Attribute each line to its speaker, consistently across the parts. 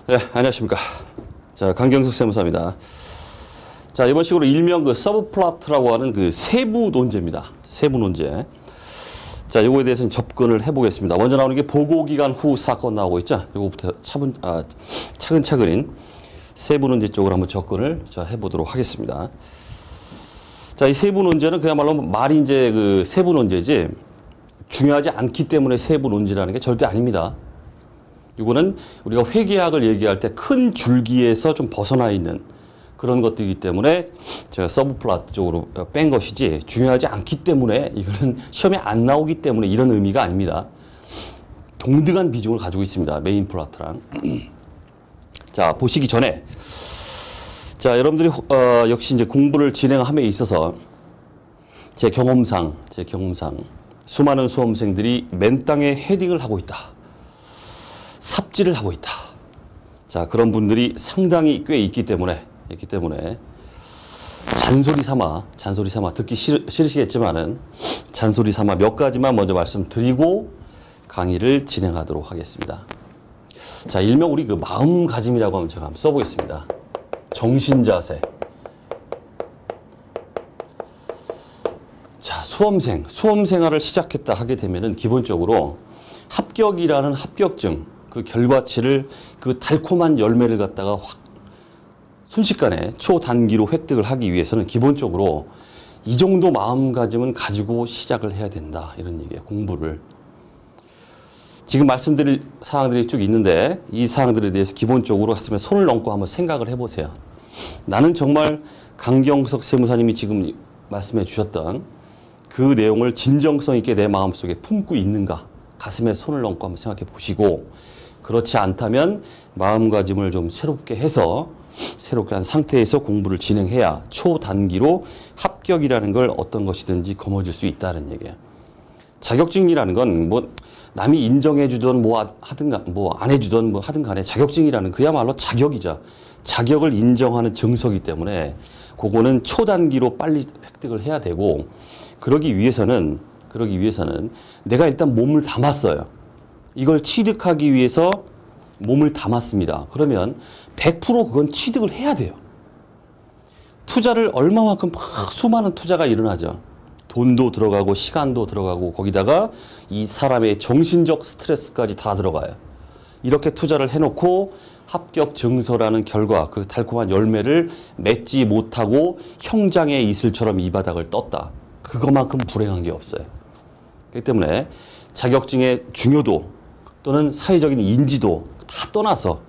Speaker 1: 네, 안녕하십니까. 자, 강경석 세무사입니다. 자, 이번 식으로 일명 그 서브플라트라고 하는 그 세부 논제입니다. 세부 논제. 자, 이거에 대해서는 접근을 해보겠습니다. 먼저 나오는 게 보고기간 후 사건 나오고 있죠. 이거부터 차근차근인 세부 논제 쪽으로 한번 접근을 해보도록 하겠습니다. 자, 이 세부 논제는 그야말로 말이 이제 그 세부 논제지 중요하지 않기 때문에 세부 논제라는 게 절대 아닙니다. 이거는 우리가 회계학을 얘기할 때 큰 줄기에서 좀 벗어나 있는 그런 것들이기 때문에 제가 서브플라트 쪽으로 뺀 것이지 중요하지 않기 때문에 이거는 시험에 안 나오기 때문에 이런 의미가 아닙니다. 동등한 비중을 가지고 있습니다. 메인 플라트랑. 자, 보시기 전에 자, 여러분들이 역시 이제 공부를 진행함에 있어서 제 경험상 수많은 수험생들이 맨땅에 헤딩을 하고 있다. 삽질을 하고 있다. 자, 그런 분들이 상당히 꽤 있기 때문에 잔소리 삼아 듣기 싫으시겠지만은 잔소리 삼아 몇 가지만 먼저 말씀드리고 강의를 진행하도록 하겠습니다. 자, 일명 우리 그 마음가짐이라고 하면 제가 한번 써보겠습니다. 정신자세. 자, 수험 생활을 시작했다 하게 되면은 기본적으로 합격이라는 합격증, 그 결과치를 그 달콤한 열매를 갖다가 확 순식간에 초단기로 획득을 하기 위해서는 기본적으로 이 정도 마음가짐은 가지고 시작을 해야 된다. 이런 얘기예요. 공부를. 지금 말씀드릴 사항들이 쭉 있는데 이 사항들에 대해서 기본적으로 가슴에 손을 얹고 한번 생각을 해보세요. 나는 정말 강경석 세무사님이 지금 말씀해 주셨던 그 내용을 진정성 있게 내 마음속에 품고 있는가? 가슴에 손을 얹고 한번 생각해 보시고 그렇지 않다면 마음가짐을 좀 새롭게 해서 새롭게 한 상태에서 공부를 진행해야 초단기로 합격이라는 걸 어떤 것이든지 거머쥘 수 있다는 얘기예요. 자격증이라는 건 뭐 남이 인정해 주든 뭐 하든 뭐 안 해주든 뭐 하든 간에 자격증이라는 그야말로 자격이죠. 자격을 인정하는 증서이기 때문에 그거는 초단기로 빨리 획득을 해야 되고 그러기 위해서는 내가 일단 몸을 담았어요. 이걸 취득하기 위해서 몸을 담았습니다. 그러면 100% 그건 취득을 해야 돼요. 투자를 얼마만큼 막 수많은 투자가 일어나죠. 돈도 들어가고 시간도 들어가고 거기다가 이 사람의 정신적 스트레스까지 다 들어가요. 이렇게 투자를 해놓고 합격 증서라는 결과 그 달콤한 열매를 맺지 못하고 형장의 이슬처럼 이 바닥을 떴다. 그것만큼 불행한 게 없어요. 그렇기 때문에 자격증의 중요도 또는 사회적인 인지도 다 떠나서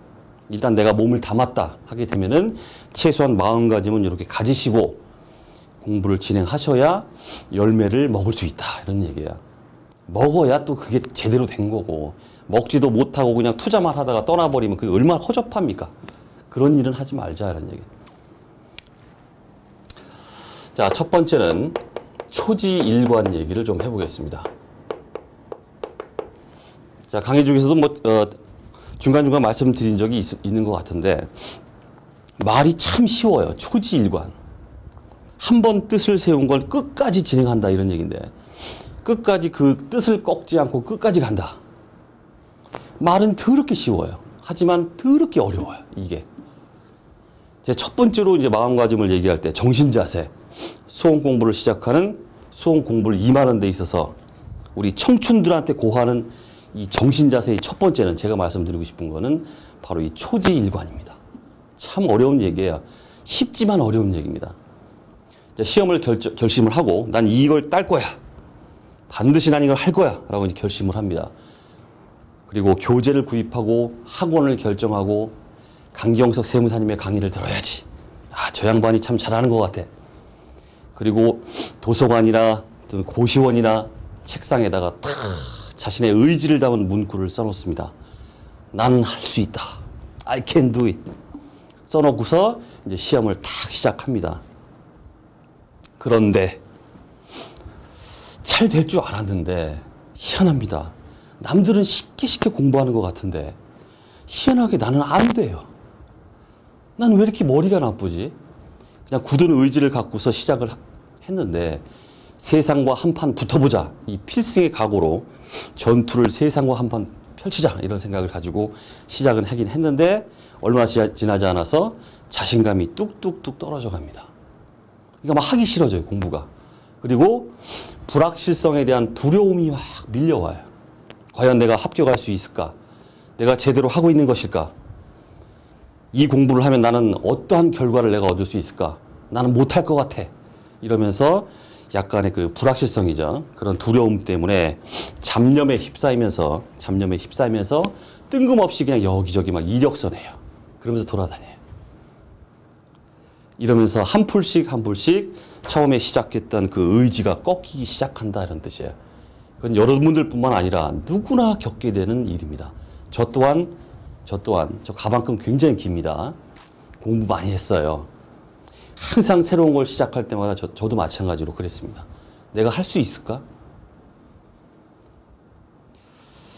Speaker 1: 일단 내가 몸을 담았다 하게 되면은 최소한 마음가짐은 이렇게 가지시고 공부를 진행하셔야 열매를 먹을 수 있다. 이런 얘기야. 먹어야 또 그게 제대로 된 거고 먹지도 못하고 그냥 투자만 하다가 떠나버리면 그게 얼마나 허접합니까? 그런 일은 하지 말자. 이런 얘기. 자, 첫 번째는 초지일관 얘기를 좀 해보겠습니다. 자, 강의 중에서도 뭐 중간중간 말씀드린 적이 있는 것 같은데 말이 참 쉬워요. 초지일관. 한 번 뜻을 세운 걸 끝까지 진행한다 이런 얘기인데 끝까지 그 뜻을 꺾지 않고 끝까지 간다. 말은 더럽게 쉬워요. 하지만 더럽게 어려워요. 이게. 제 첫 번째로 이제 마음가짐을 얘기할 때 정신자세. 수험 공부를 시작하는 수험 공부를 임하는 데 있어서 우리 청춘들한테 고하는 이 정신자세의 첫 번째는 제가 말씀드리고 싶은 거는 바로 이 초지일관입니다. 참 어려운 얘기예요. 쉽지만 어려운 얘기입니다. 시험을 결심을 하고 난 이걸 딸 거야. 반드시 난 이걸 할 거야. 라고 이제 결심을 합니다. 그리고 교재를 구입하고 학원을 결정하고 강경석 세무사님의 강의를 들어야지. 아, 저 양반이 참 잘하는 것 같아. 그리고 도서관이나 고시원이나 책상에다가 탁 자신의 의지를 담은 문구를 써놓습니다. 나는 할 수 있다. I can do it. 써놓고서 이제 시험을 탁 시작합니다. 그런데 잘 될 줄 알았는데 희한합니다. 남들은 쉽게 공부하는 것 같은데 희한하게 나는 안 돼요. 난 왜 이렇게 머리가 나쁘지? 그냥 굳은 의지를 갖고서 시작을 했는데 세상과 한판 붙어보자. 이 필승의 각오로 전투를 세상과 한판 펼치자 이런 생각을 가지고 시작은 하긴 했는데 얼마 지나지 않아서 자신감이 뚝뚝뚝 떨어져 갑니다. 그러니까 막 하기 싫어져요, 공부가. 그리고 불확실성에 대한 두려움이 막 밀려와요. 과연 내가 합격할 수 있을까? 내가 제대로 하고 있는 것일까? 이 공부를 하면 나는 어떠한 결과를 내가 얻을 수 있을까? 나는 못할 것 같아. 이러면서 약간의 그 불확실성이죠. 그런 두려움 때문에 잡념에 휩싸이면서 뜬금없이 그냥 여기저기 막 이력서 내요. 그러면서 돌아다녀요. 이러면서 한 풀씩 처음에 시작했던 그 의지가 꺾이기 시작한다 이런 뜻이에요. 그건 여러분들뿐만 아니라 누구나 겪게 되는 일입니다. 저 또한 저 가방끈 굉장히 깁니다. 공부 많이 했어요. 항상 새로운 걸 시작할 때마다 저도 마찬가지로 그랬습니다. 내가 할 수 있을까?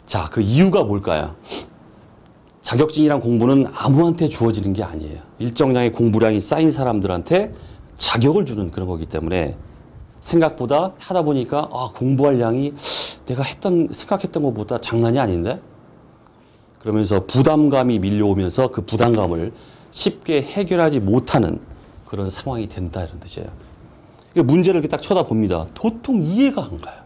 Speaker 1: 자, 그 이유가 뭘까요? 자격증이란 공부는 아무한테 주어지는 게 아니에요. 일정량의 공부량이 쌓인 사람들한테 자격을 주는 그런 거기 때문에 생각보다 하다 보니까 공부할 양이 내가 생각했던 것보다 장난이 아닌데? 그러면서 부담감이 밀려오면서 그 부담감을 쉽게 해결하지 못하는 그런 상황이 된다 이런 뜻이에요. 문제를 이렇게 딱 쳐다봅니다. 도통 이해가 안 가요.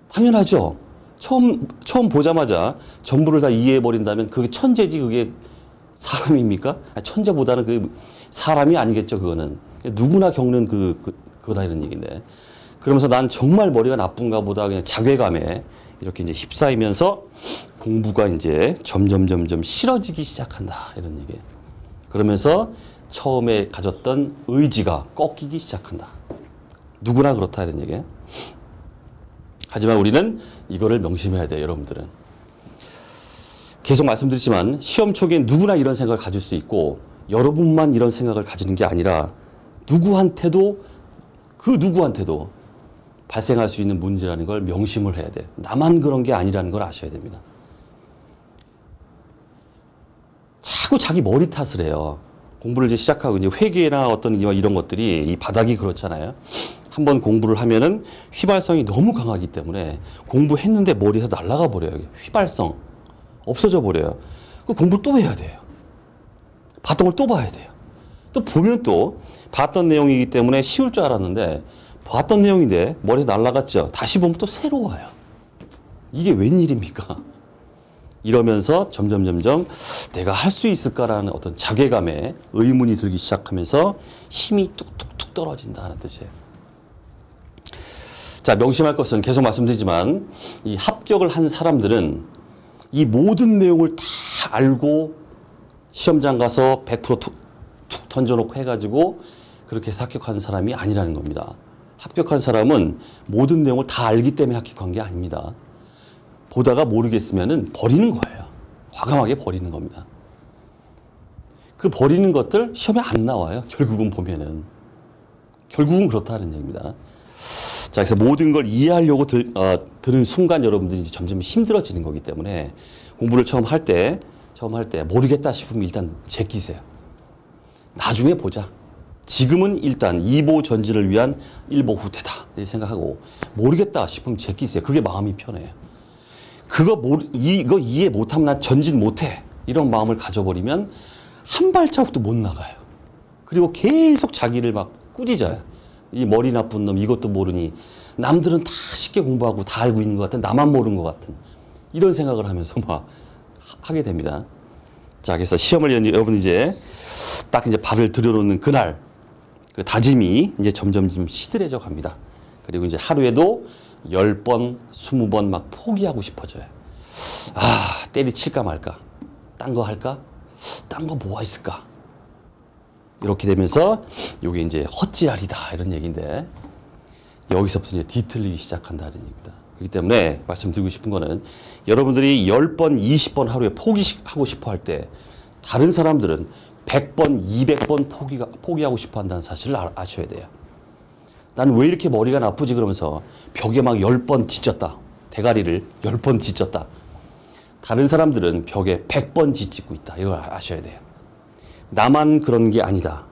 Speaker 1: 당연하죠. 처음 보자마자 전부를 다 이해해버린다면 그게 천재지 그게 사람입니까? 천재보다는 그 사람이 아니겠죠. 그거는 누구나 겪는 그거다 이런 얘기인데, 그러면서 난 정말 머리가 나쁜가 보다 그냥 자괴감에 이렇게 이제 휩싸이면서 공부가 이제 점점 싫어지기 시작한다 이런 얘기예요. 그러면서 처음에 가졌던 의지가 꺾이기 시작한다. 누구나 그렇다 이런 얘기예요. 하지만 우리는 이거를 명심해야 돼요, 여러분들은. 계속 말씀드리지만 시험 초기엔 누구나 이런 생각을 가질 수 있고 여러분만 이런 생각을 가지는 게 아니라 누구한테도 발생할 수 있는 문제라는 걸 명심을 해야 돼요. 나만 그런 게 아니라는 걸 아셔야 됩니다. 자꾸 자기 머리 탓을 해요. 공부를 이제 시작하고 이제 회계나 어떤 이런 것들이 이 바닥이 그렇잖아요. 한번 공부를 하면은 휘발성이 너무 강하기 때문에 공부했는데 머리에서 날아가 버려요. 휘발성 없어져 버려요. 그 공부를 또 해야 돼요. 봤던 걸 또 봐야 돼요. 또 보면 또 봤던 내용이기 때문에 쉬울 줄 알았는데 봤던 내용인데 머리에서 날아갔죠. 다시 보면 또 새로워요. 이게 웬일입니까? 이러면서 점점 내가 할 수 있을까라는 어떤 자괴감에 의문이 들기 시작하면서 힘이 뚝뚝뚝 떨어진다는 뜻이에요. 자, 명심할 것은 계속 말씀드리지만 이 합격을 한 사람들은 이 모든 내용을 다 알고 시험장 가서 100% 툭 던져놓고 해가지고 그렇게 해서 합격한 사람이 아니라는 겁니다. 합격한 사람은 모든 내용을 다 알기 때문에 합격한 게 아닙니다. 보다가 모르겠으면은 버리는 거예요. 과감하게 버리는 겁니다. 그 버리는 것들 시험에 안 나와요. 결국은 보면은. 결국은 그렇다는 얘기입니다. 자, 그래서 모든 걸 이해하려고 드는 순간 여러분들이 이제 점점 힘들어지는 거기 때문에 공부를 처음 할 때 모르겠다 싶으면 일단 제끼세요. 나중에 보자. 지금은 일단 2보 전진을 위한 1보 후퇴다. 이렇게 생각하고 모르겠다 싶으면 제끼세요. 그게 마음이 편해요. 이거 이해 못하면 난 전진 못해. 이런 마음을 가져버리면 한 발자국도 못 나가요. 그리고 계속 자기를 막 꾸짖어요. 이 머리 나쁜 놈 이것도 모르니 남들은 다 쉽게 공부하고 다 알고 있는 것 같은 나만 모르는 것 같은 이런 생각을 하면서 막 하게 됩니다. 자, 그래서 시험을 여러분 이제 딱 이제 발을 들여놓는 그날 그 다짐이 이제 점점 시들해져 갑니다. 그리고 이제 하루에도 10번, 20번 막 포기하고 싶어져요. 때리칠까 말까? 딴 거 할까? 딴 거 뭐가 있을까? 이렇게 되면서 이게 이제 헛지랄이다 이런 얘기인데 여기서부터 이제 뒤틀리기 시작한다는 얘기입니다. 그렇기 때문에 말씀드리고 싶은 거는 여러분들이 10번, 20번 하루에 포기하고 싶어 할 때 다른 사람들은 100번, 200번 포기하고 싶어 한다는 사실을 아셔야 돼요. 난 왜 이렇게 머리가 나쁘지 그러면서 벽에 막 10번 지쳤다. 대가리를 10번 지쳤다. 다른 사람들은 벽에 100번 지치고 있다. 이걸 아셔야 돼요. 나만 그런 게 아니다.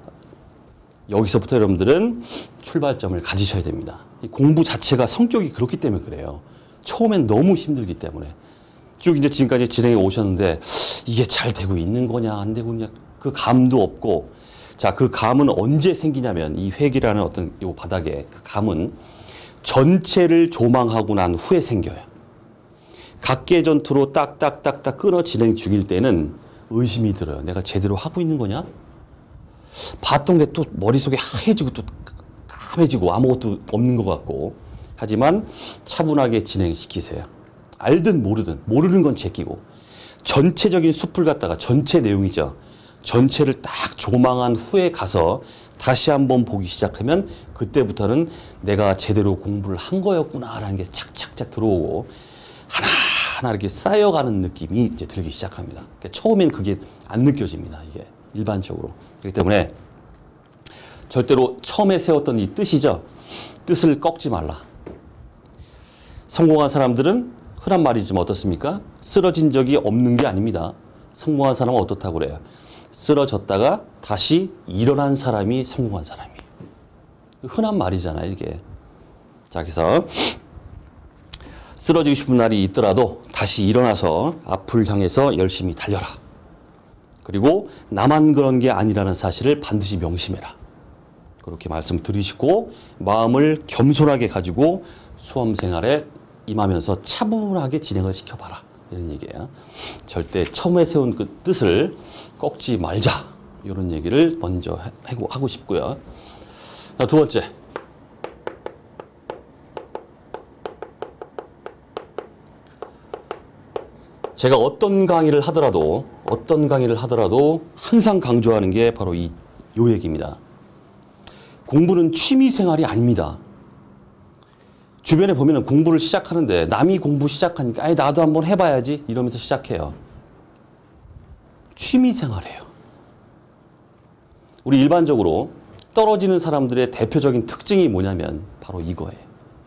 Speaker 1: 여기서부터 여러분들은 출발점을 가지셔야 됩니다. 이 공부 자체가 성격이 그렇기 때문에 그래요. 처음엔 너무 힘들기 때문에. 쭉 이제 지금까지 진행해 오셨는데 이게 잘 되고 있는 거냐 안 되고 있냐 그 감도 없고 자, 그 감은 언제 생기냐면 이 회기라는 어떤 요 바닥에 그 감은 전체를 조망하고 난 후에 생겨요. 각계 전투로 딱딱딱딱 끊어 진행 중일 때는 의심이 들어요. 내가 제대로 하고 있는 거냐? 봤던 게 또 머릿속에 하얘지고 또 까매지고 아무것도 없는 것 같고 하지만 차분하게 진행시키세요. 알든 모르든 모르는 건 제끼고 전체적인 숲을 갖다가 전체 내용이죠. 전체를 딱 조망한 후에 가서 다시 한번 보기 시작하면 그때부터는 내가 제대로 공부를 한 거였구나라는 게 착착착 들어오고 하나하나 이렇게 쌓여가는 느낌이 이제 들기 시작합니다. 그러니까 처음엔 그게 안 느껴집니다. 이게 일반적으로. 그렇기 때문에 절대로 처음에 세웠던 이 뜻이죠. 뜻을 꺾지 말라. 성공한 사람들은 흔한 말이지만 어떻습니까? 쓰러진 적이 없는 게 아닙니다. 성공한 사람은 어떻다고 그래요? 쓰러졌다가 다시 일어난 사람이 성공한 사람이에요. 흔한 말이잖아요, 이게. 자, 그래서 쓰러지고 싶은 날이 있더라도 다시 일어나서 앞을 향해서 열심히 달려라. 그리고 나만 그런 게 아니라는 사실을 반드시 명심해라. 그렇게 말씀드리시고 마음을 겸손하게 가지고 수험 생활에 임하면서 차분하게 진행을 시켜봐라. 이런 얘기예요. 절대 처음에 세운 그 뜻을 꺾지 말자. 이런 얘기를 먼저 하고 싶고요. 자, 두 번째. 제가 어떤 강의를 하더라도 항상 강조하는 게 바로 요 얘기입니다. 공부는 취미 생활이 아닙니다. 주변에 보면은 공부를 시작하는데 남이 공부 시작하니까 아니 나도 한번 해봐야지 이러면서 시작해요. 취미 생활이에요. 우리 일반적으로 떨어지는 사람들의 대표적인 특징이 뭐냐면 바로 이거예요.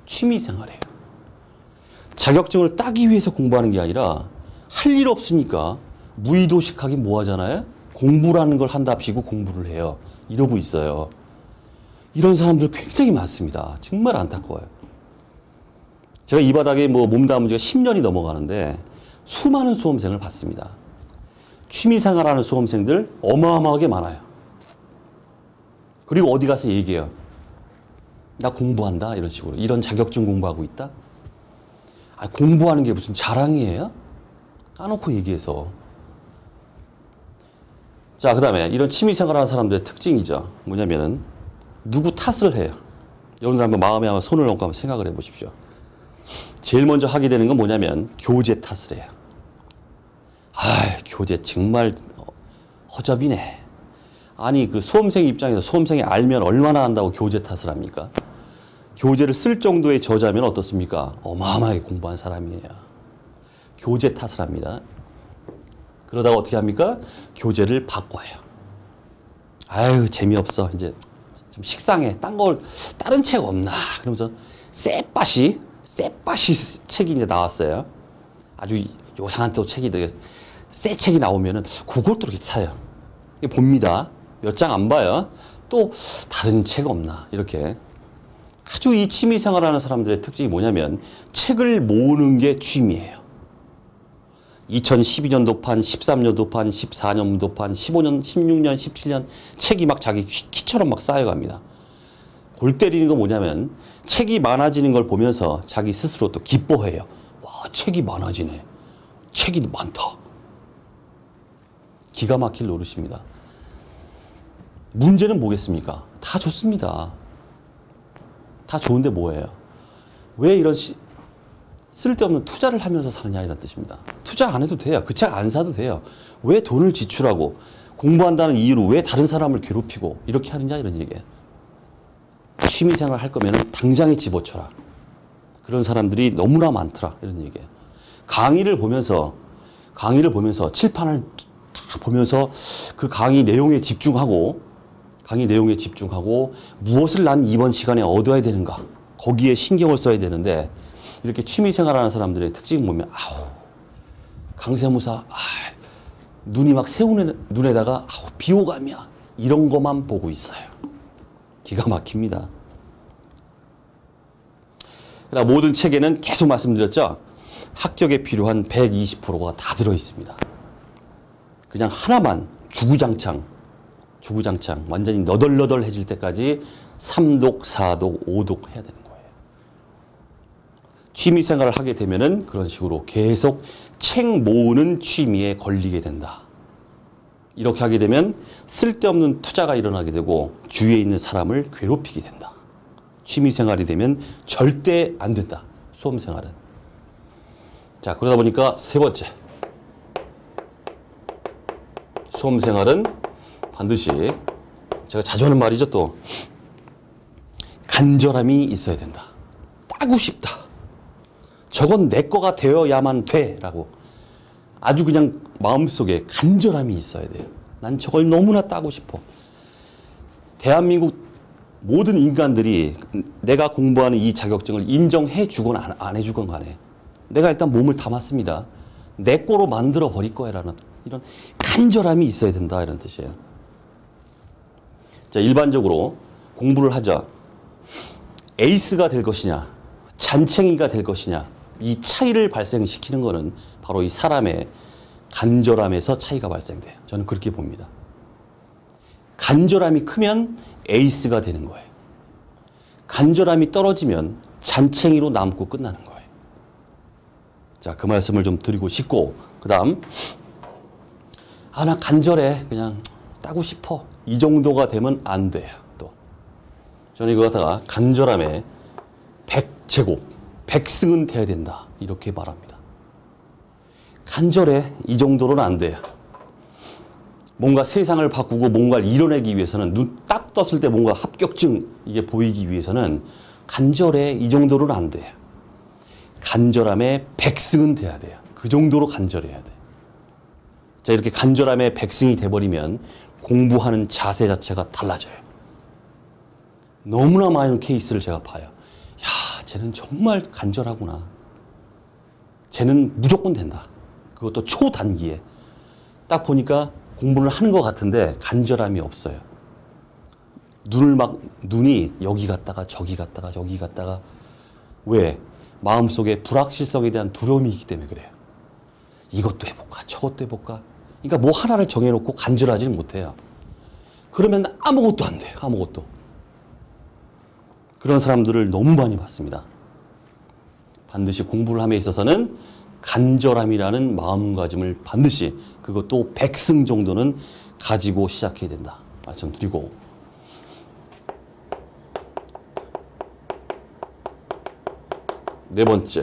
Speaker 1: 취미 생활이에요. 자격증을 따기 위해서 공부하는 게 아니라 할 일 없으니까 무의도식하게 뭐 하잖아요? 공부라는 걸 한답시고 공부를 해요. 이러고 있어요. 이런 사람들 굉장히 많습니다. 정말 안타까워요. 제가 이 바닥에 뭐 몸담은 지가 10년이 넘어가는데 수많은 수험생을 봤습니다. 취미생활하는 수험생들 어마어마하게 많아요. 그리고 어디 가서 얘기해요. 나 공부한다 이런 식으로. 이런 자격증 공부하고 있다. 아, 공부하는 게 무슨 자랑이에요? 까놓고 얘기해서. 자, 그 다음에 이런 취미생활하는 사람들의 특징이죠. 뭐냐면은 누구 탓을 해요. 여러분들 한번 마음에 한번 손을 얹고 한번 생각을 해보십시오. 제일 먼저 하게 되는 건 뭐냐면 교재 탓을 해요. 아, 교재 정말 허접이네. 아니 그 수험생 입장에서 수험생이 알면 얼마나 한다고 교재 탓을 합니까? 교재를 쓸 정도의 저자면 어떻습니까? 어마어마하게 공부한 사람이에요. 교재 탓을 합니다. 그러다가 어떻게 합니까? 교재를 바꿔요. 아유 재미없어. 이제 좀 식상해. 다른 책 없나? 그러면서 쎄빠시 책이 이제 나왔어요. 아주 요상한 또 책이 되게 새 책이 나오면은 그걸 또 이렇게 사요. 봅니다. 몇 장 안 봐요. 또 다른 책 없나? 이렇게. 아주 이 취미 생활하는 사람들의 특징이 뭐냐면 책을 모으는 게 취미예요. 2012년도판, 13년도판, 14년도판, 15년, 16년, 17년 책이 막 자기 키처럼 막 쌓여갑니다. 골 때리는 건 뭐냐면 책이 많아지는 걸 보면서 자기 스스로 또 기뻐해요. 와, 책이 많아지네. 책이 많다. 기가 막힐 노릇입니다. 문제는 뭐겠습니까? 다 좋습니다. 다 좋은데 뭐예요? 왜 이런 쓸데없는 투자를 하면서 사느냐 이런 뜻입니다. 투자 안 해도 돼요. 그 책 안 사도 돼요. 왜 돈을 지출하고 공부한다는 이유로 왜 다른 사람을 괴롭히고 이렇게 하느냐 이런 얘기예요. 취미생활 할 거면 당장에 집어쳐라. 그런 사람들이 너무나 많더라 이런 얘기예요. 강의를 보면서 칠판을 다 보면서 그 강의 내용에 집중하고 무엇을 난 이번 시간에 얻어야 되는가 거기에 신경을 써야 되는데 이렇게 취미생활하는 사람들의 특징 보면 아우 강세무사 눈이 막 새우는 눈에다가 아우 비호감이야 이런 것만 보고 있어요. 기가 막힙니다. 그러나 모든 책에는 계속 말씀드렸죠. 합격에 필요한 120%가 다 들어있습니다. 그냥 하나만 주구장창 완전히 너덜너덜해질 때까지 3독, 4독, 5독 해야 되는 거예요. 취미생활을 하게 되면은 그런 식으로 계속 책 모으는 취미에 걸리게 된다. 이렇게 하게 되면 쓸데없는 투자가 일어나게 되고 주위에 있는 사람을 괴롭히게 된다. 취미생활이 되면 절대 안 된다. 수험생활은. 자, 그러다 보니까 세 번째. 수험생활은 반드시 제가 자주 하는 말이죠 또. 간절함이 있어야 된다. 따고 싶다. 저건 내 거가 되어야만 돼 라고 아주 그냥 마음속에 간절함이 있어야 돼요. 난 저걸 너무나 따고 싶어. 대한민국 모든 인간들이 내가 공부하는 이 자격증을 인정해 주건 안 해주건 간에 내가 일단 몸을 담았습니다. 내 거로 만들어 버릴 거야 라는 이런 간절함이 있어야 된다 이런 뜻이에요. 자, 일반적으로 공부를 하자. 에이스가 될 것이냐 잔챙이가 될 것이냐 이 차이를 발생시키는 것은 바로 이 사람의 간절함에서 차이가 발생돼요. 저는 그렇게 봅니다. 간절함이 크면 에이스가 되는 거예요. 간절함이 떨어지면 잔챙이로 남고 끝나는 거예요. 자, 그 말씀을 좀 드리고 싶고 그 다음 나 간절해 그냥 따고 싶어 이 정도가 되면 안 돼요. 또 저는 이거 갖다가 간절함에 100제곱 100승은 돼야 된다 이렇게 말합니다. 간절해 이 정도로는 안 돼요. 뭔가 세상을 바꾸고 뭔가를 이뤄내기 위해서는 눈 딱 떴을 때 뭔가 합격증 이게 보이기 위해서는 간절해 이 정도로는 안 돼요. 간절함에 100승은 돼야 돼요. 그 정도로 간절해야 돼요. 자, 이렇게 간절함에 100승이 돼버리면 공부하는 자세 자체가 달라져요. 너무나 많은 케이스를 제가 봐요. 야, 쟤는 정말 간절하구나. 쟤는 무조건 된다. 그것도 초단기에. 딱 보니까 공부를 하는 것 같은데 간절함이 없어요. 눈이 여기 갔다가 저기 갔다가 여기 갔다가 왜? 마음속에 불확실성에 대한 두려움이 있기 때문에 그래요. 이것도 해볼까 저것도 해볼까. 그러니까 뭐 하나를 정해놓고 간절하지는 못해요. 그러면 아무것도 안 돼요. 아무것도. 그런 사람들을 너무 많이 봤습니다. 반드시 공부를 함에 있어서는 간절함이라는 마음가짐을 반드시 그것도 100승 정도는 가지고 시작해야 된다 말씀드리고 네 번째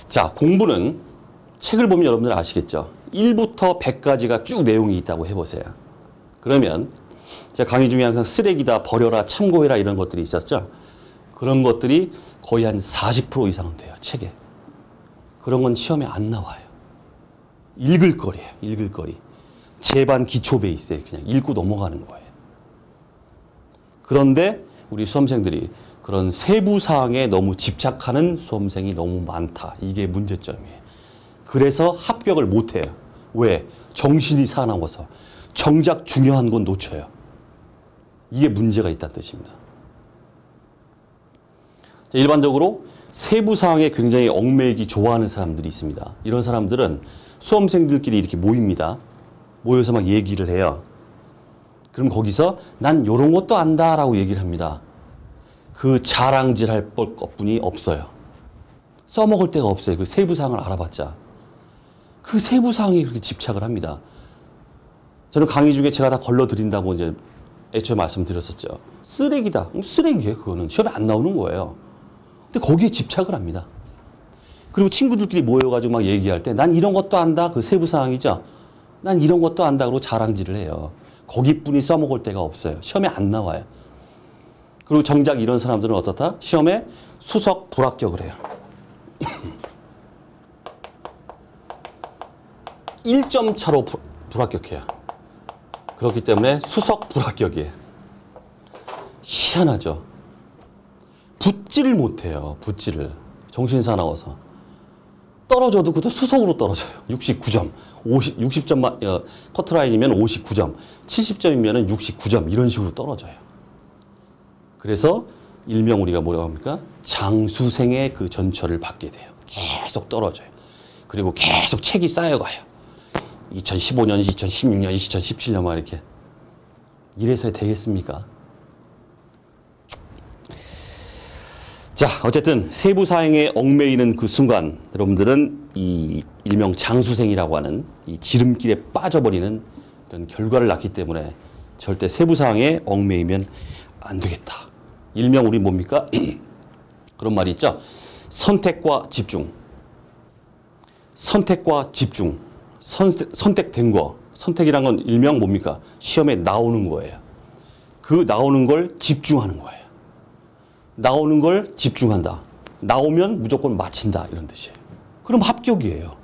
Speaker 1: 자, 공부는 책을 보면 여러분들 아시겠죠? 1부터 100까지가 쭉 내용이 있다고 해보세요. 그러면 제가 강의 중에 항상 쓰레기다, 버려라, 참고해라 이런 것들이 있었죠. 그런 것들이 거의 한 40% 이상은 돼요. 책에. 그런 건 시험에 안 나와요. 읽을 거리예요. 읽을 거리. 제반 기초 베이스에 그냥 읽고 넘어가는 거예요. 그런데 우리 수험생들이 그런 세부 사항에 너무 집착하는 수험생이 너무 많다. 이게 문제점이에요. 그래서 합격을 못 해요. 왜? 정신이 사나워서. 정작 중요한 건 놓쳐요. 이게 문제가 있다는 뜻입니다. 일반적으로 세부 사항에 굉장히 얽매이기 좋아하는 사람들이 있습니다. 이런 사람들은 수험생들끼리 이렇게 모입니다. 모여서 막 얘기를 해요. 그럼 거기서 난 이런 것도 안다라고 얘기를 합니다. 그 자랑질할 것뿐이 없어요. 써먹을 데가 없어요. 그 세부 사항을 알아봤자. 그 세부 사항에 그렇게 집착을 합니다. 저는 강의 중에 제가 다 걸러드린다고 이제 애초에 말씀드렸었죠. 쓰레기다. 쓰레기예요. 그거는 시험에 안 나오는 거예요. 근데 거기에 집착을 합니다. 그리고 친구들끼리 모여가지고 막 얘기할 때 난 이런 것도 안다. 그 세부 사항이죠. 난 이런 것도 안다. 그러고 자랑질을 해요. 거기뿐이 써먹을 데가 없어요. 시험에 안 나와요. 그리고 정작 이런 사람들은 어떻다? 시험에 수석 불합격을 해요. 1점 차로 불합격해요. 그렇기 때문에 수석 불합격이에요. 희한하죠. 붙지를 못해요. 붙지를. 정신 사나워서. 떨어져도 그것도 수석으로 떨어져요. 69점, 60점 커트라인이면 59점, 70점이면 69점 이런 식으로 떨어져요. 그래서 일명 우리가 뭐라고 합니까? 장수생의 그 전철을 받게 돼요. 계속 떨어져요. 그리고 계속 책이 쌓여가요. 2015년, 2016년, 2017년 막 이렇게. 이래서 되겠습니까? 자, 어쨌든 세부 사항에 얽매이는 그 순간 여러분들은 이 일명 장수생이라고 하는 이 지름길에 빠져버리는 이런 결과를 낳기 때문에 절대 세부 사항에 얽매이면 안 되겠다. 일명 우리 뭡니까? 그런 말이 있죠. 선택과 집중. 선택과 집중. 선택된 거. 선택이란 건 일명 뭡니까? 시험에 나오는 거예요. 그 나오는 걸 집중하는 거예요. 나오는 걸 집중한다. 나오면 무조건 마친다. 이런 뜻이에요. 그럼 합격이에요.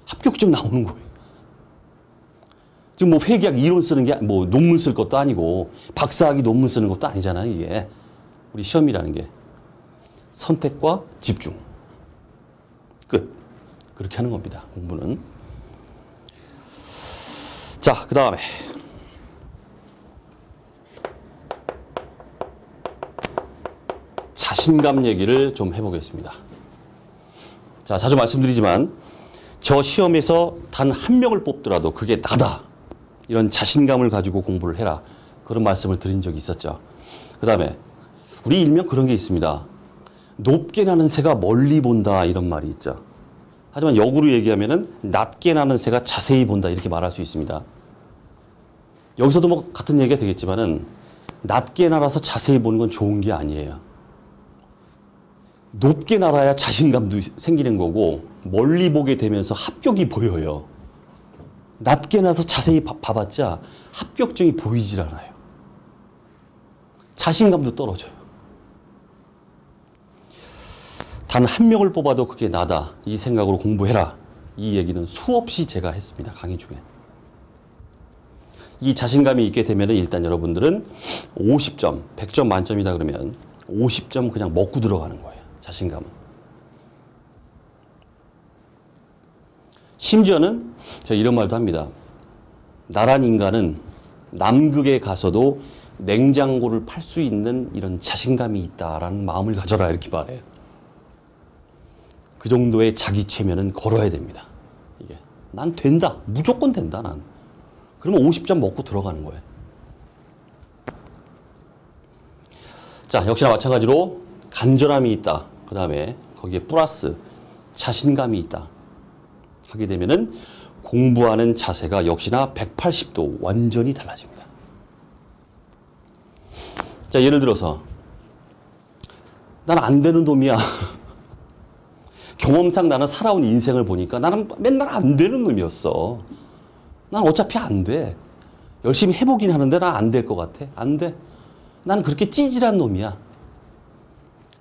Speaker 1: 합격증 나오는 거예요. 지금 뭐 회계학 이론 쓰는 게 뭐 논문 쓸 것도 아니고 박사학위 논문 쓰는 것도 아니잖아요. 이게 우리 시험이라는 게 선택과 집중. 끝. 그렇게 하는 겁니다. 공부는. 자, 그 다음에 자신감 얘기를 좀 해보겠습니다. 자, 자주 말씀드리지만 저 시험에서 단 한 명을 뽑더라도 그게 나다. 이런 자신감을 가지고 공부를 해라. 그런 말씀을 드린 적이 있었죠. 그 다음에 우리 일명 그런 게 있습니다. 높게 나는 새가 멀리 본다 이런 말이 있죠. 하지만 역으로 얘기하면은 낮게 나는 새가 자세히 본다 이렇게 말할 수 있습니다. 여기서도 뭐 같은 얘기가 되겠지만은 낮게 날아서 자세히 보는 건 좋은 게 아니에요. 높게 날아야 자신감도 생기는 거고 멀리 보게 되면서 합격이 보여요. 낮게 나서 자세히 봐봤자 합격증이 보이질 않아요. 자신감도 떨어져요. 단 한 명을 뽑아도 그게 나다. 이 생각으로 공부해라. 이 얘기는 수없이 제가 했습니다. 강의 중에. 이 자신감이 있게 되면 일단 여러분들은 50점, 100점 만점이다 그러면 50점 그냥 먹고 들어가는 거예요. 자신감은. 심지어는 제가 이런 말도 합니다. 나란 인간은 남극에 가서도 냉장고를 팔 수 있는 이런 자신감이 있다라는 마음을 가져라 이렇게 말해요. 그 정도의 자기 최면은 걸어야 됩니다. 이게 난 된다. 무조건 된다. 난. 그러면 50점 먹고 들어가는 거예요. 자, 역시나 마찬가지로 간절함이 있다. 그 다음에 거기에 플러스 자신감이 있다. 하게 되면은 공부하는 자세가 역시나 180도 완전히 달라집니다. 자, 예를 들어서 난 안 되는 놈이야. 경험상 나는 살아온 인생을 보니까 나는 맨날 안 되는 놈이었어. 난 어차피 안 돼. 열심히 해보긴 하는데 난 안 될 것 같아. 안 돼. 나는 그렇게 찌질한 놈이야.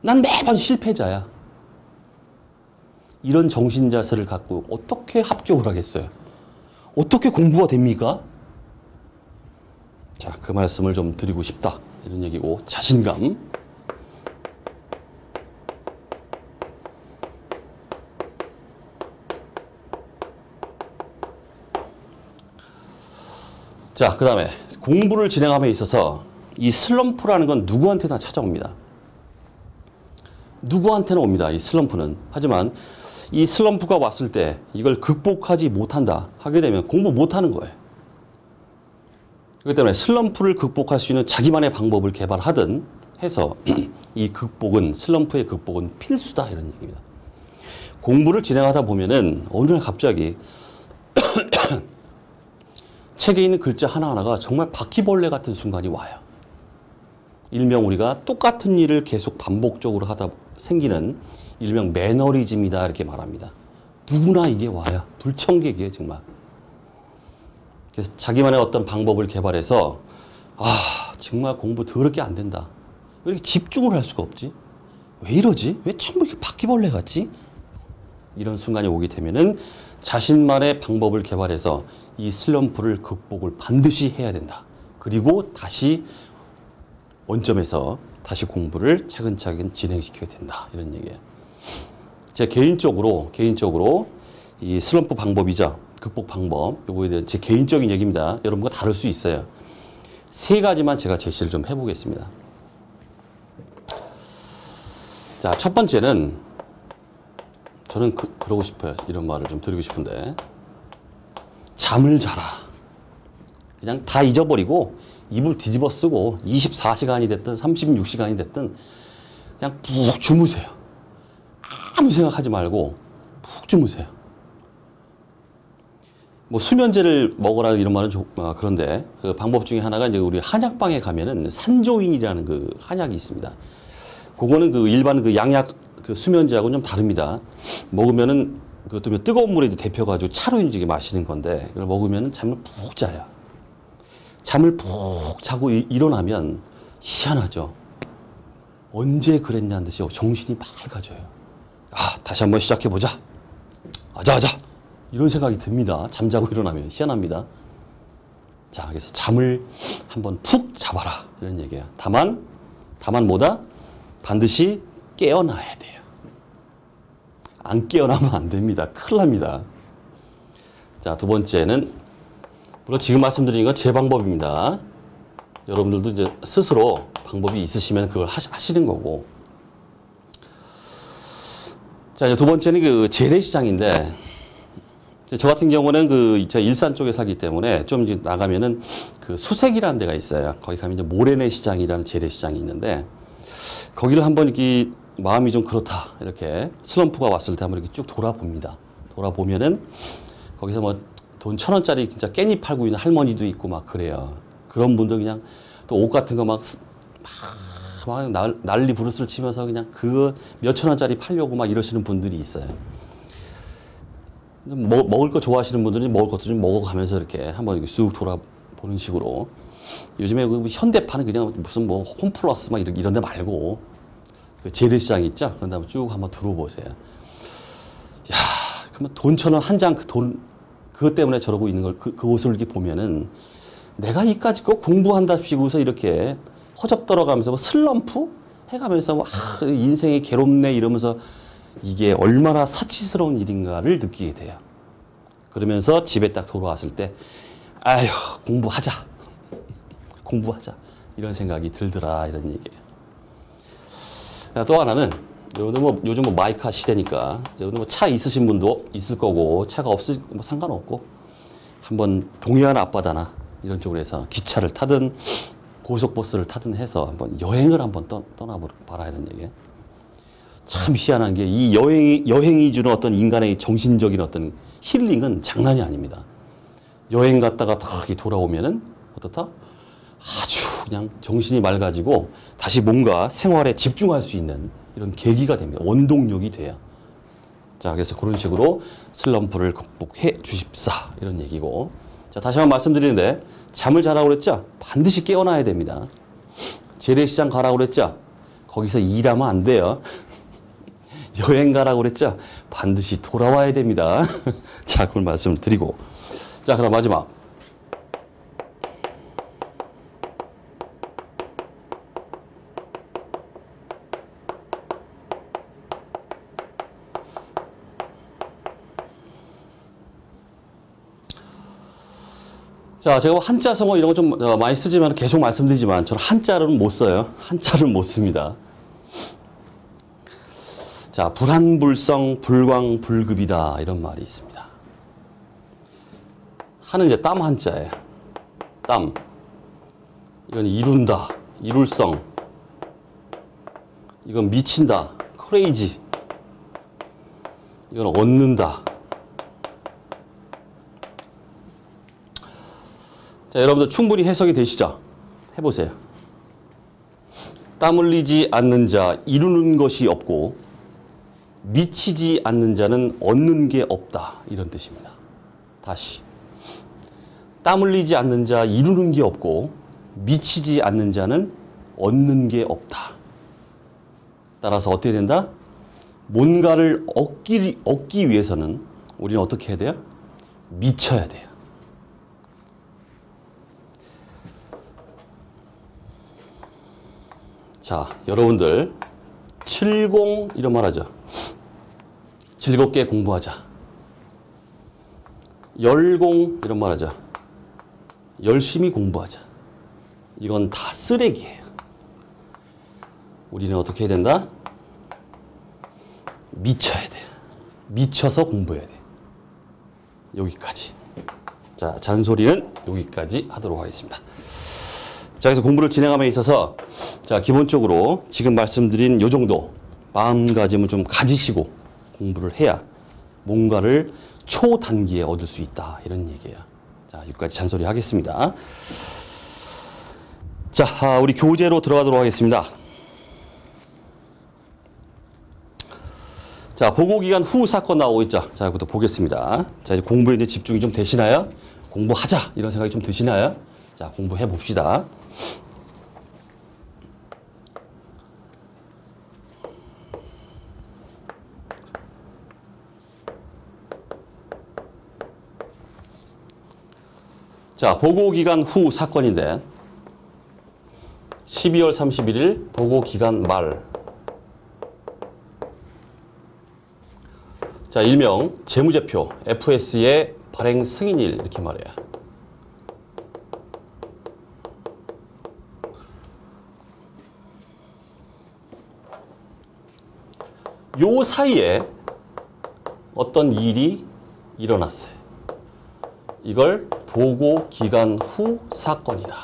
Speaker 1: 난 매번 실패자야. 이런 정신 자세를 갖고 어떻게 합격을 하겠어요? 어떻게 공부가 됩니까? 자, 그 말씀을 좀 드리고 싶다. 이런 얘기고, 자신감. 자, 그 다음에 공부를 진행함에 있어서 이 슬럼프라는 건 누구한테나 찾아옵니다. 누구한테나 옵니다. 이 슬럼프는. 하지만 이 슬럼프가 왔을 때 이걸 극복하지 못한다 하게 되면 공부 못하는 거예요. 그렇기 때문에 슬럼프를 극복할 수 있는 자기만의 방법을 개발하든 해서 이 극복은, 슬럼프의 극복은 필수다 이런 얘기입니다. 공부를 진행하다 보면은 어느 날 갑자기 책에 있는 글자 하나하나가 정말 바퀴벌레 같은 순간이 와요. 일명 우리가 똑같은 일을 계속 반복적으로 하다 생기는 일명 매너리즘이다 이렇게 말합니다. 누구나 이게 와요. 불청객이에요 정말. 그래서 자기만의 어떤 방법을 개발해서 정말 공부 더럽게 안 된다. 왜 이렇게 집중을 할 수가 없지? 왜 이러지? 왜 전부 이렇게 바퀴벌레 같지? 이런 순간이 오게 되면은 자신만의 방법을 개발해서 이 슬럼프를 극복을 반드시 해야 된다. 그리고 다시 원점에서 다시 공부를 차근차근 진행시켜야 된다. 이런 얘기예요. 제가 개인적으로 이 슬럼프 방법이죠. 극복 방법. 요거에 대한 제 개인적인 얘기입니다. 여러분과 다를 수 있어요. 세 가지만 제가 제시를 좀 해보겠습니다. 자, 첫 번째는 저는 그러고 싶어요. 이런 말을 좀 드리고 싶은데 잠을 자라. 그냥 다 잊어버리고 이불 뒤집어 쓰고 24시간이 됐든 36시간이 됐든 그냥 푹 주무세요. 아무 생각하지 말고 푹 주무세요. 뭐 수면제를 먹으라 이런 말은 그런데 그 방법 중에 하나가 이제 우리 한약방에 가면은 산조인이라는 그 한약이 있습니다. 그거는 그 일반 그 양약 그 수면제하고는 좀 다릅니다. 먹으면은 그것도 뜨거운 물에 데펴가지고 차로 인지게 마시는 건데 이걸 먹으면은 잠을 푹 자요. 잠을 푹 자고 일어나면 희한하죠. 언제 그랬냐는 듯이 정신이 맑아져요. 아, 다시 한번 시작해보자. 아자아자. 이런 생각이 듭니다. 잠자고 일어나면 희한합니다. 자, 그래서 잠을 한번 푹 잡아라. 이런 얘기예요. 다만 뭐다? 반드시 깨어나야 돼요. 안 깨어나면 안 됩니다. 큰일 납니다. 자, 두 번째는 물론 지금 말씀드리는 건 제 방법입니다. 여러분들도 이제 스스로 방법이 있으시면 그걸 하시는 거고. 자, 이제 두 번째는 그 재래시장인데, 저 같은 경우는 제가 일산 쪽에 살기 때문에 좀 이제 나가면은 그 수색이라는 데가 있어요. 거기 가면 이제 모래내 시장이라는 재래시장이 있는데, 거기를 한번 이렇게 마음이 좀 그렇다. 이렇게 슬럼프가 왔을 때 한번 이렇게 쭉 돌아봅니다. 돌아보면은 거기서 뭐 돈 1,000원짜리 진짜 깻잎 팔고 있는 할머니도 있고 막 그래요. 그런 분들 그냥 또 옷 같은 거 막 난리 부르스를 치면서 그냥 그거 몇천 원짜리 팔려고 막 이러시는 분들이 있어요. 먹을 거 좋아하시는 분들은 먹을 것도 좀 먹어가면서 이렇게 한번 쑥 돌아보는 식으로. 요즘에 그 현대판은 그냥 무슨 뭐 홈플러스 막 이런 데 말고 그 재래시장 있죠? 그런 다음에 쭉 한번 들어보세요. 야, 그러면 돈 1,000원 한 장 그것 때문에 저러고 있는 걸 그 옷을 이렇게 보면은 내가 이까짓 거 공부한답시고서 이렇게 허접떨어가면서 뭐 슬럼프 해가면서 뭐 인생이 괴롭네 이러면서 이게 얼마나 사치스러운 일인가를 느끼게 돼요. 그러면서 집에 딱 돌아왔을 때 아휴 공부하자 이런 생각이 들더라 이런 얘기예요. 또 하나는 여러분들 뭐 요즘 뭐 마이카 시대니까 여러분들 뭐 차 있으신 분도 있을 거고 차가 없으 뭐 상관없고 한번 동해안 앞바다나 이런 쪽으로 해서 기차를 타든 고속버스를 타든 해서 한번 여행을 한번 떠나봐라 이런 얘기예요. 참 희한한 게 이 여행이 주는 어떤 인간의 정신적인 어떤 힐링은 장난이 아닙니다. 여행 갔다가 다 돌아오면은 어떻다? 아주 그냥 정신이 맑아지고 다시 뭔가 생활에 집중할 수 있는 이런 계기가 됩니다. 원동력이 돼요. 자, 그래서 그런 식으로 슬럼프를 극복해 주십사 이런 얘기고. 자, 다시 한번 말씀드리는데 잠을 자라고 그랬죠? 반드시 깨어나야 됩니다. 재래시장 가라고 그랬죠? 거기서 일하면 안 돼요. 여행 가라고 그랬죠? 반드시 돌아와야 됩니다. 자, 그걸 말씀을 드리고. 자, 그럼 마지막. 자, 제가 한자 성어 이런 거 좀 많이 쓰지만 계속 말씀드리지만 저는 한자는 못 써요. 한자를 못 씁니다. 자, 불한불성 불광불급이다 이런 말이 있습니다. 한은 이제 땀 한자예요. 땀. 이건 이룬다, 이룰성. 이건 미친다, 크레이지. 이건 얻는다. 자, 여러분들 충분히 해석이 되시죠? 해보세요. 땀 흘리지 않는 자 이루는 것이 없고 미치지 않는 자는 얻는 게 없다 이런 뜻입니다. 다시 땀 흘리지 않는 자 이루는 게 없고 미치지 않는 자는 얻는 게 없다. 따라서 어떻게 된다? 뭔가를 얻기 위해서는 우리는 어떻게 해야 돼요? 미쳐야 돼요. 자, 여러분들 70 이런 말 하죠. 즐겁게 공부하자. 열공 이런 말 하자. 열심히 공부하자. 이건 다 쓰레기예요. 우리는 어떻게 해야 된다? 미쳐야 돼. 미쳐서 공부해야 돼. 여기까지. 자, 잔소리는 여기까지 하도록 하겠습니다. 자, 그래서 공부를 진행함에 있어서 자, 기본적으로 지금 말씀드린 요 정도 마음가짐을 좀 가지시고 공부를 해야 뭔가를 초단기에 얻을 수 있다. 이런 얘기예요. 자, 여기까지 잔소리 하겠습니다. 자, 우리 교재로 들어가도록 하겠습니다. 자, 보고기간 후 사건 나오고 있죠. 자, 이것도 보겠습니다. 자, 이제 공부에 이제 집중이 좀 되시나요? 공부하자! 이런 생각이 좀 드시나요? 자, 공부해 봅시다. 자, 보고기간 후 사건인데 12월 31일 보고기간 말. 자, 일명 재무제표 FS의 발행 승인일 이렇게 말해요. 요 사이에 어떤 일이 일어났어요. 이걸 보고기간 후 사건이다.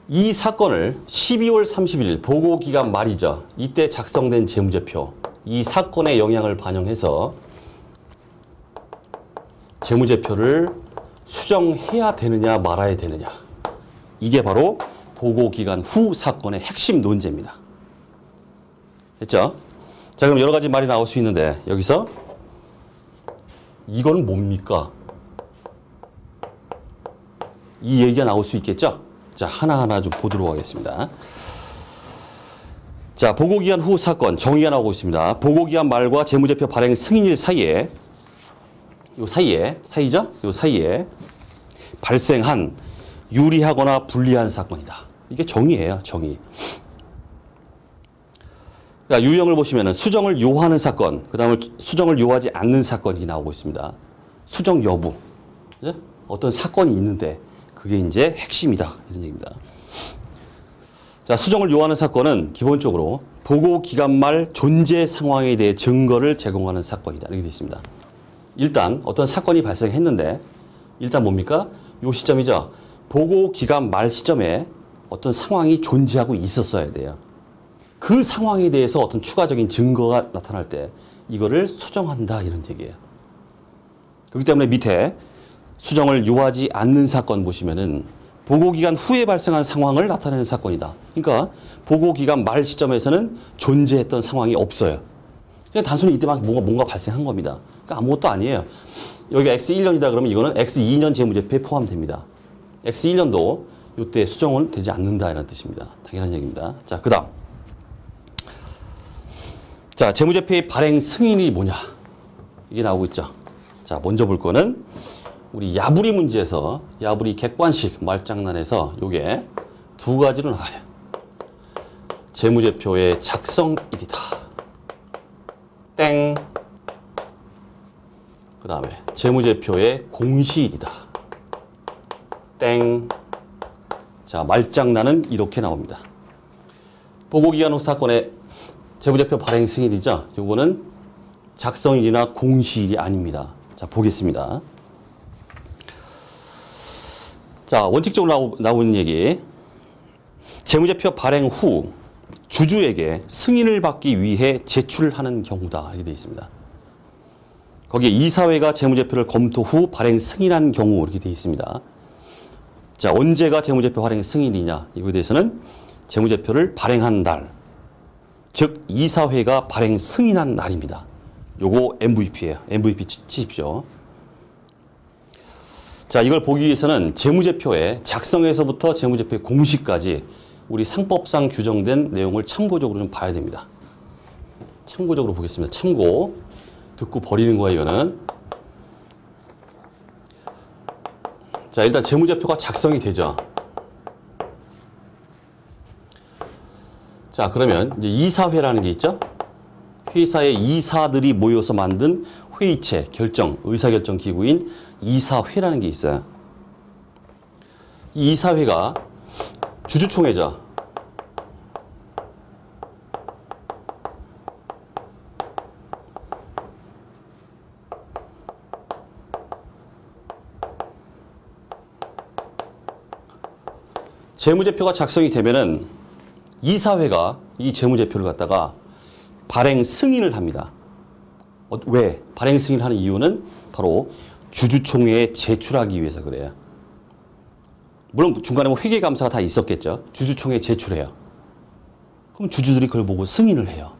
Speaker 1: 이 사건을 12월 31일 보고기간 말이죠. 이때 작성된 재무제표, 이 사건의 영향을 반영해서 재무제표를 수정해야 되느냐 말아야 되느냐. 이게 바로 보고기간 후 사건의 핵심 논제입니다. 됐죠? 자, 그럼 여러 가지 말이 나올 수 있는데 여기서 이건 뭡니까? 이 얘기가 나올 수 있겠죠? 자, 하나하나 좀 보도록 하겠습니다. 자, 보고기간 후 사건 정의가 나오고 있습니다. 보고기간 말과 재무제표 발행 승인일 사이에 사이죠? 요 사이에 발생한 유리하거나 불리한 사건이다. 이게 정의예요, 정의. 그러니까 유형을 보시면은 수정을 요하는 사건, 그 다음에 수정을 요하지 않는 사건이 나오고 있습니다. 수정 여부. 그죠? 어떤 사건이 있는데 그게 이제 핵심이다. 이런 얘기입니다. 자, 수정을 요하는 사건은 기본적으로 보고 기간 말 존재 상황에 대해 증거를 제공하는 사건이다. 이렇게 되어 있습니다. 일단 어떤 사건이 발생했는데 일단 뭡니까? 요 시점이죠. 보고 기간 말 시점에 어떤 상황이 존재하고 있었어야 돼요. 그 상황에 대해서 어떤 추가적인 증거가 나타날 때 이거를 수정한다. 이런 얘기예요. 그렇기 때문에 밑에 수정을 요하지 않는 사건 보시면은 보고기간 후에 발생한 상황을 나타내는 사건이다. 그러니까 보고기간 말 시점에서는 존재했던 상황이 없어요. 그냥 단순히 이때만 뭔가 발생한 겁니다. 그러니까 아무것도 아니에요. 여기가 X1년이다 그러면 이거는 X2년 재무제표에 포함됩니다. X1년도 이때 수정은 되지 않는다 이런 뜻입니다. 당연한 얘기입니다. 자, 그 다음. 자, 재무제표의 발행 승인이 뭐냐. 이게 나오고 있죠. 자, 먼저 볼 거는 우리 야부리 문제에서 야부리 객관식 말장난에서 요게 두 가지로 나와요. 재무제표의 작성일이다. 땡. 그 다음에 재무제표의 공시일이다. 땡. 자, 말장난은 이렇게 나옵니다. 보고기간 후 사건의 재무제표 발행 승인이죠. 요거는 작성일이나 공시일이 아닙니다. 자, 보겠습니다. 자, 원칙적으로 나오는 얘기. 재무제표 발행 후 주주에게 승인을 받기 위해 제출하는 경우다. 이렇게 되어 있습니다. 거기에 이사회가 재무제표를 검토 후 발행 승인한 경우 이렇게 되어 있습니다. 자, 언제가 재무제표 발행 승인이냐. 이거에 대해서는 재무제표를 발행한 날. 즉, 이사회가 발행 승인한 날입니다. 요거 MVP예요. MVP 치십시오. 자, 이걸 보기 위해서는 재무제표의 작성에서부터 재무제표의 공시까지 우리 상법상 규정된 내용을 참고적으로 좀 봐야 됩니다. 참고적으로 보겠습니다. 참고. 듣고 버리는 거예요, 이거는. 자, 일단 재무제표가 작성이 되죠. 자, 그러면 이제 이사회라는 게 있죠. 회사의 이사들이 모여서 만든 회의체, 결정, 의사결정 기구인 이사회라는 게 있어요. 이 이사회가 주주총회죠. 재무제표가 작성이 되면은 이사회가 이 재무제표를 갖다가 발행 승인을 합니다. 왜? 발행 승인을 하는 이유는 바로 주주총회에 제출하기 위해서 그래요. 물론 중간에 뭐 회계감사가 다 있었겠죠. 주주총회에 제출해요. 그럼 주주들이 그걸 보고 승인을 해요.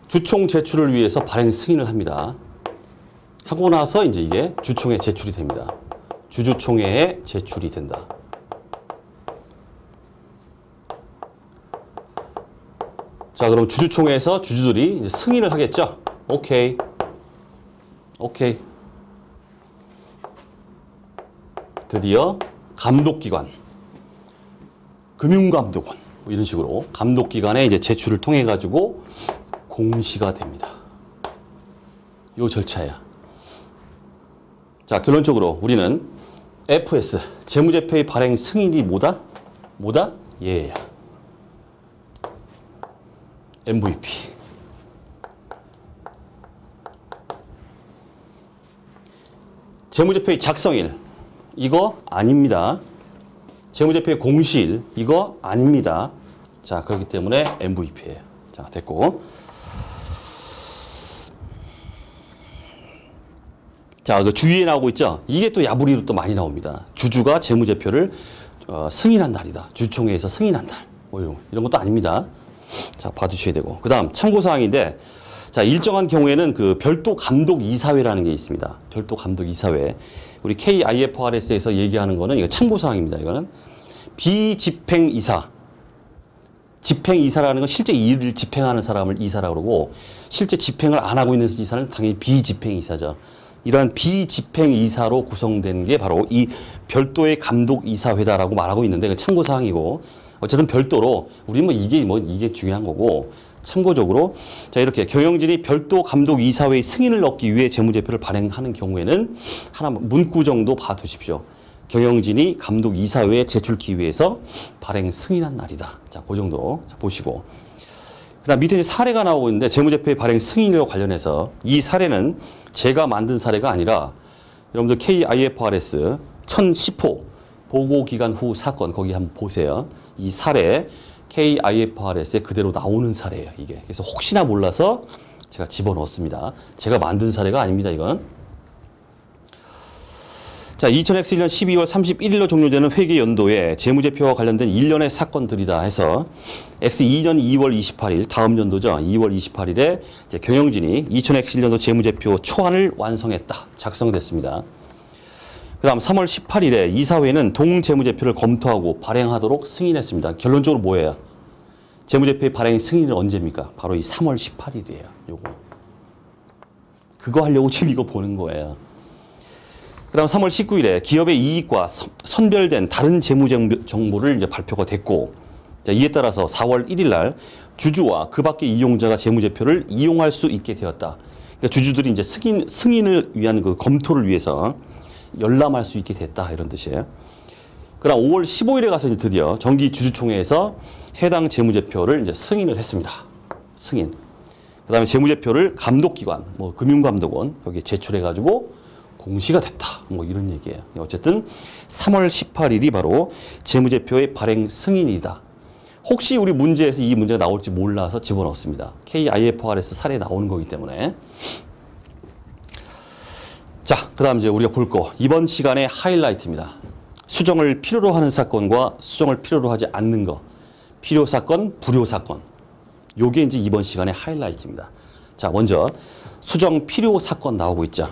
Speaker 1: 주총 제출을 위해서 발행 승인을 합니다. 하고 나서 이제 이게 주총회에 제출이 됩니다. 주주총회에 제출이 된다. 자, 그럼 주주총회에서 주주들이 이제 승인을 하겠죠? 오케이. 오케이. 드디어 감독기관, 금융감독원, 뭐 이런 식으로 감독기관에 이제 제출을 통해 가지고 공시가 됩니다. 요 절차야. 자, 결론적으로 우리는 FS, 재무제표의 발행 승인이 뭐다? 뭐다? 얘야. MVP. 재무제표의 작성일, 이거 아닙니다. 재무제표의 공시일, 이거 아닙니다. 자, 그렇기 때문에 MVP예요. 자, 됐고. 자, 그 주위에 나오고 있죠? 이게 또 야부리로 또 많이 나옵니다. 주주가 재무제표를 승인한 날이다. 주총회에서 승인한 날. 뭐 이런 것도 아닙니다. 자, 봐두셔야 되고. 그 다음 참고사항인데, 자, 일정한 경우에는 그 별도 감독 이사회라는 게 있습니다. 별도 감독 이사회. 우리 KIFRS에서 얘기하는 거는 이거 참고사항입니다. 이거는 비집행이사. 집행이사라는 건 실제 일을 집행하는 사람을 이사라고 그러고, 실제 집행을 안 하고 있는 이사는 당연히 비집행이사죠. 이러한 비집행이사로 구성된 게 바로 이 별도의 감독이사회다라고 말하고 있는데, 그 참고사항이고, 어쨌든 별도로 우리 이게 중요한 거고, 참고적으로 자, 이렇게 경영진이 별도 감독 이사회의 승인을 얻기 위해 재무제표를 발행하는 경우에는 하나 문구 정도 봐두십시오. 경영진이 감독 이사회에 제출기 위해서 발행 승인한 날이다. 자, 그 정도 자, 보시고. 그다음 밑에 이제 사례가 나오고 있는데, 재무제표의 발행 승인과 관련해서 이 사례는 제가 만든 사례가 아니라 여러분들 KIFRS 1010호 보고기간 후 사건, 거기 한번 보세요. 이 사례 KIFRS에 그대로 나오는 사례예요, 이게. 그래서 혹시나 몰라서 제가 집어넣었습니다. 제가 만든 사례가 아닙니다, 이건. 자, 2000X1년 12월 31일로 종료되는 회계 연도에 재무제표와 관련된 일련의 사건들이다 해서 X2년 2월 28일, 다음 연도죠. 2월 28일에 이제 경영진이 2000X1년도 재무제표 초안을 완성했다. 작성됐습니다. 그 다음 3월 18일에 이사회는 동재무제표를 검토하고 발행하도록 승인했습니다. 결론적으로 뭐예요? 재무제표의 발행 승인은 언제입니까? 바로 이 3월 18일이에요. 요거. 그거 하려고 지금 이거 보는 거예요. 그 다음 3월 19일에 기업의 이익과 선별된 다른 재무 정보를 이제 발표가 됐고, 자, 이에 따라서 4월 1일 날 주주와 그 밖의 이용자가 재무제표를 이용할 수 있게 되었다. 그러니까 주주들이 이제 승인을 위한 그 검토를 위해서 열람할 수 있게 됐다, 이런 뜻이에요. 그럼 5월 15일에 가서 이제 드디어 정기 주주총회에서 해당 재무제표를 이제 승인을 했습니다. 승인. 그다음에 재무제표를 감독기관, 뭐 금융감독원 여기에 제출해가지고 공시가 됐다. 뭐 이런 얘기예요. 어쨌든 3월 18일이 바로 재무제표의 발행 승인이다. 혹시 우리 문제에서 이 문제가 나올지 몰라서 집어넣었습니다. KIFRS 사례에 나오는 거기 때문에. 자, 그 다음 이제 우리가 볼 거. 이번 시간의 하이라이트입니다. 수정을 필요로 하는 사건과 수정을 필요로 하지 않는 거. 필요 사건, 불요 사건. 요게 이제 이번 시간의 하이라이트입니다. 자, 먼저 수정 필요 사건 나오고 있죠.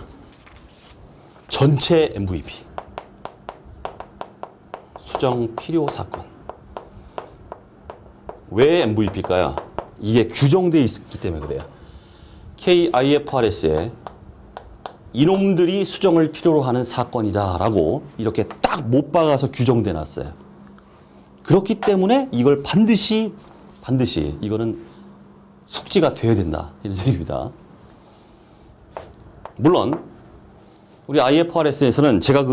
Speaker 1: 전체 MVP. 수정 필요 사건. 왜 MVP일까요? 이게 규정되어 있기 때문에 그래요. KIFRS에 이놈들이 수정을 필요로 하는 사건이다라고 이렇게 딱 못 박아서 규정돼 놨어요. 그렇기 때문에 이걸 반드시 반드시 이거는 숙지가 돼야 된다. 이런 얘기입니다. 물론 우리 IFRS에서는 제가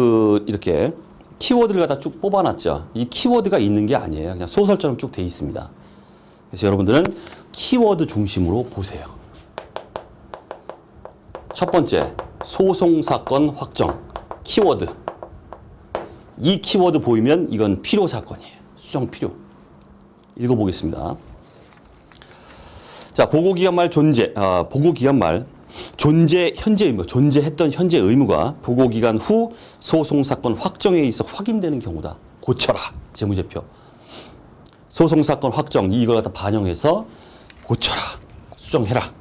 Speaker 1: 이렇게 키워드를 갖다 쭉 뽑아놨죠. 이 키워드가 있는 게 아니에요. 그냥 소설처럼 쭉 돼 있습니다. 그래서 여러분들은 키워드 중심으로 보세요. 첫 번째, 소송사건 확정. 키워드. 이 키워드 보이면 이건 필요사건이에요. 수정 필요. 읽어보겠습니다. 자, 보고기간 말 보고기간 말 존재 현재 의무, 존재했던 현재 의무가 보고기간 후 소송사건 확정에 있어 확인되는 경우다. 고쳐라. 재무제표. 소송사건 확정, 이걸 갖다 반영해서 고쳐라. 수정해라.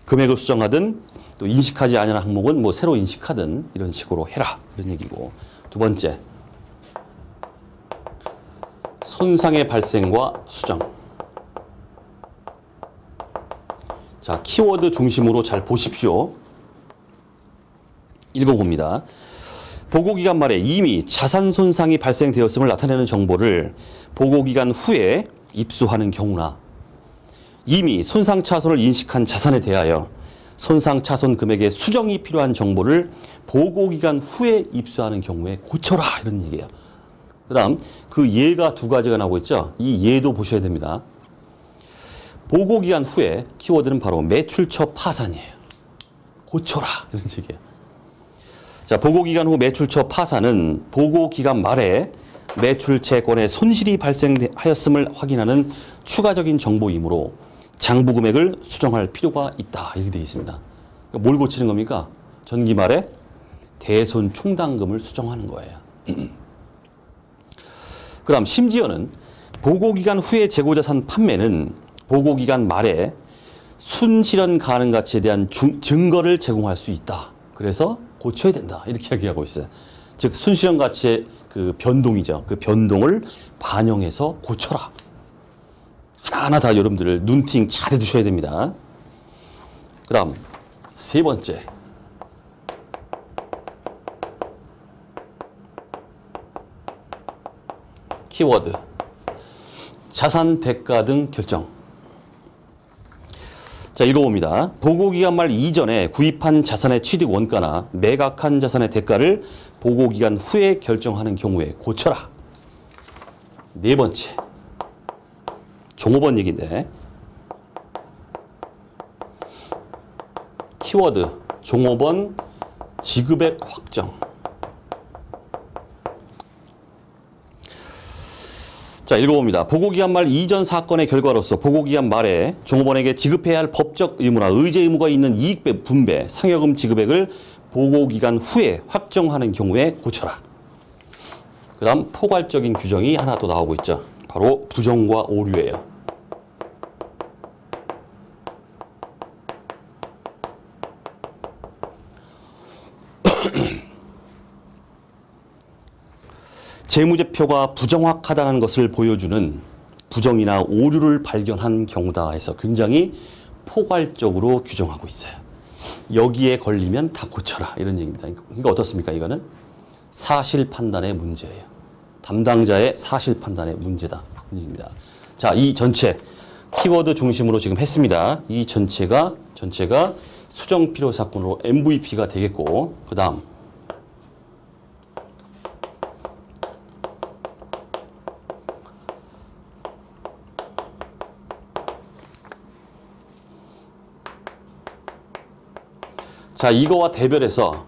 Speaker 1: 금액을 수정하든 또 인식하지 않은 항목은 뭐 새로 인식하든 이런 식으로 해라. 이런 얘기고. 두 번째, 손상의 발생과 수정. 자, 키워드 중심으로 잘 보십시오. 읽어봅니다. 보고기간 말에 이미 자산 손상이 발생되었음을 나타내는 정보를 보고기간 후에 입수하는 경우나 이미 손상차손을 인식한 자산에 대하여 손상차손 금액의 수정이 필요한 정보를 보고기간 후에 입수하는 경우에 고쳐라. 이런 얘기예요. 그 다음 그 예가 두 가지가 나오고 있죠. 이 예도 보셔야 됩니다. 보고기간 후에 키워드는 바로 매출처 파산이에요. 고쳐라. 이런 얘기예요. 자, 보고기간 후 매출처 파산은 보고기간 말에 매출채권에 손실이 발생하였음을 확인하는 추가적인 정보이므로 장부 금액을 수정할 필요가 있다. 이렇게 되어 있습니다. 그러니까 뭘 고치는 겁니까? 전기 말에 대손 충당금을 수정하는 거예요. 그 다음 심지어는 보고기간 후에 재고자산 판매는 보고기간 말에 순실현 가능 가치에 대한 증거를 제공할 수 있다. 그래서 고쳐야 된다. 이렇게 이야기하고 있어요. 즉 순실현 가치의 그 변동이죠. 그 변동을 반영해서 고쳐라. 하나하나 다 여러분들 눈팅 잘 해두셔야 됩니다. 그 다음 세 번째, 키워드 자산 대가 등 결정. 자, 읽어봅니다. 보고기간 말 이전에 구입한 자산의 취득 원가나 매각한 자산의 대가를 보고기간 후에 결정하는 경우에 고쳐라. 네 번째, 종업원 얘기인데 키워드 종업원 지급액 확정. 자, 읽어봅니다. 보고기간 말 이전 사건의 결과로서 보고기간 말에 종업원에게 지급해야 할 법적 의무나 의제 의무가 있는 이익 분배, 상여금 지급액을 보고기간 후에 확정하는 경우에 고쳐라. 그 다음 포괄적인 규정이 하나 또 나오고 있죠. 바로 부정과 오류예요. 재무제표가 부정확하다는 것을 보여주는 부정이나 오류를 발견한 경우다 해서 굉장히 포괄적으로 규정하고 있어요. 여기에 걸리면 다 고쳐라. 이런 얘기입니다. 그러니까 어떻습니까? 이거는 사실 판단의 문제예요. 담당자의 사실 판단의 문제다. 이런 얘기입니다. 자, 이 전체 키워드 중심으로 지금 했습니다. 이 전체가 수정 필요 사건으로 MVP가 되겠고, 그 다음 자, 이거와 대별해서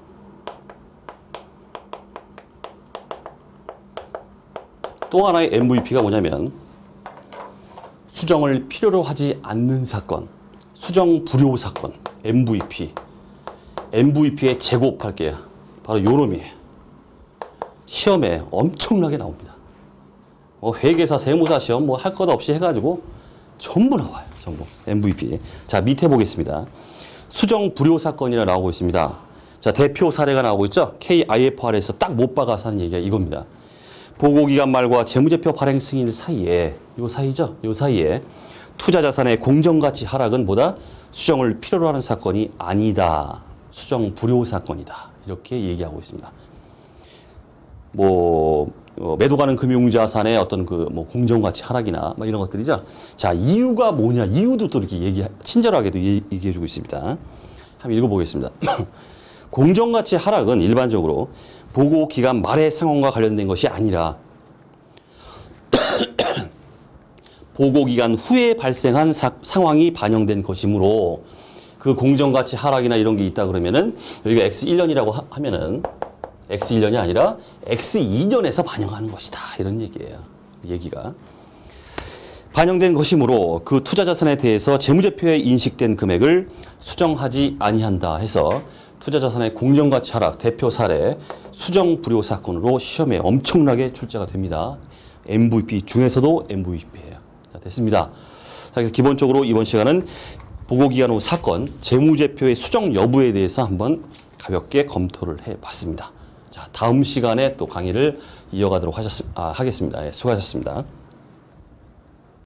Speaker 1: 또 하나의 MVP가 뭐냐면 수정을 필요로 하지 않는 사건, 수정 불효 사건, MVP. MVP의 제곱할게요. 바로 요 놈이에요. 시험에 엄청나게 나옵니다. 회계사, 세무사 시험 뭐 할 것 없이 해가지고 전부 나와요. 전부. MVP. 자, 밑에 보겠습니다. 수정 불효 사건이라 나오고 있습니다. 자, 대표 사례가 나오고 있죠. KIFR에서 딱 못 박아서 하는 얘기가 이겁니다. 보고기간 말과 재무제표 발행 승인 사이에, 요 사이죠. 요 사이에 투자자산의 공정가치 하락은 뭐다? 수정을 필요로 하는 사건이 아니다. 수정 불효 사건이다. 이렇게 얘기하고 있습니다. 뭐 매도 가는 금융자산의 어떤 그 뭐 공정가치 하락이나 뭐 이런 것들이죠. 자, 이유가 뭐냐? 이유도 또 이렇게 친절하게도 얘기해주고 있습니다. 한번 읽어보겠습니다. 공정가치 하락은 일반적으로 보고 기간 말의 상황과 관련된 것이 아니라 보고 기간 후에 발생한 상황이 반영된 것이므로 그 공정가치 하락이나 이런 게 있다 그러면은 여기가 X1년이라고 하면은 X1년이 아니라 X2년에서 반영하는 것이다. 이런 얘기예요. 얘기가. 반영된 것이므로 그 투자자산에 대해서 재무제표에 인식된 금액을 수정하지 아니한다 해서 투자자산의 공정가치 하락 대표 사례 수정 불효 사건으로 시험에 엄청나게 출제가 됩니다. MVP 중에서도 MVP예요. 자, 됐습니다. 자, 그래서 기본적으로 이번 시간은 보고기간 후 사건 재무제표의 수정 여부에 대해서 한번 가볍게 검토를 해봤습니다. 자, 다음 시간에 또 강의를 이어가도록 하겠습니다. 예, 수고하셨습니다.